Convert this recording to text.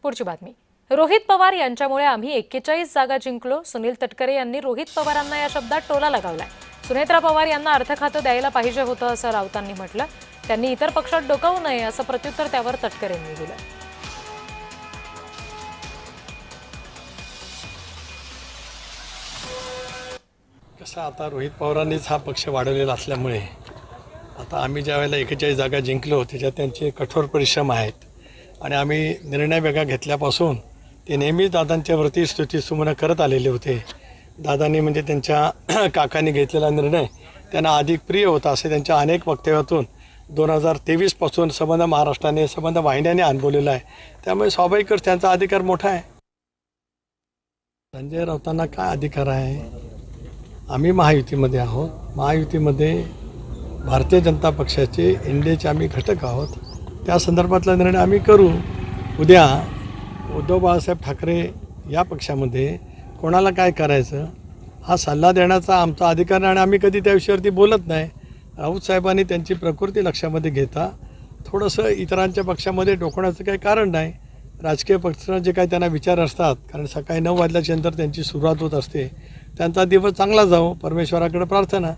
पुढची बातमी। रोहित पवार यांच्यामुळे आम्ही 41 जागा जिंकलो। सुनील तटकरे यांनी रोहित पवारांना या शब्दात टोला लगावलाय। सुनेत्रा पवार यांना अर्थखातं द्यायला पाहिजे होतं असं राऊतांनी म्हटलं। त्यांनी इतर पक्षात डोकावू नये असं प्रत्युत्तर त्यावर तटकरेंनी दिलं। कसं आता रोहित पवारांनीच हा पक्ष वाढवलेला असल्यामुळे आता आम्ही ज्या वेळेला 41 जागा जिंकलो त्याच्यात त्यांचे कठोर परिश्रम आहेत आणि आम्ही निर्णय वेगळा घेतल्यापासून ते नेहमीच दादांच्यावरती स्तुतीसुमनं करत आलेले होते। दादांनी म्हणजे त्यांच्या काकांनी घेतलेला निर्णय त्यांना अधिक प्रिय होता असे त्यांच्या अनेक वक्तव्यातून 2023 पासून संबंध महाराष्ट्राने संबंध वाहिन्याने अनुभवलेला आहे। त्यामुळे स्वाभाविकच त्यांचा अधिकार मोठा आहे। संजय राऊतांना काय अधिकार आहे? आम्ही महायुतीमध्ये आहोत। महायुतीमध्ये भारतीय जनता पक्षाचे एनडीएचे आम्ही घटक आहोत। त्या संदर्भातला निर्णय आम्ही करू। उद्या उद्धव बाळासाहेब ठाकरे या पक्षामध्ये कोणाला काय करायचं हा सल्ला देण्याचा आमचा अधिकार आहे आणि आम्ही कधी त्या विषयावरती बोलत नाही। राऊत साहेबांनी त्यांची प्रकृती लक्षामध्ये घेता थोडंसं इतरांच्या पक्षामध्ये डोकवण्याचं काही कारण नाही। राजकीय पक्षांना जे काही त्यांना विचार असतात, कारण सकाळी 9 वाजल्याच्यानंतर त्यांची सुरुवात होत असते, त्यांचा दिवस चांगला जावो परमेश्वराकडे प्रार्थना।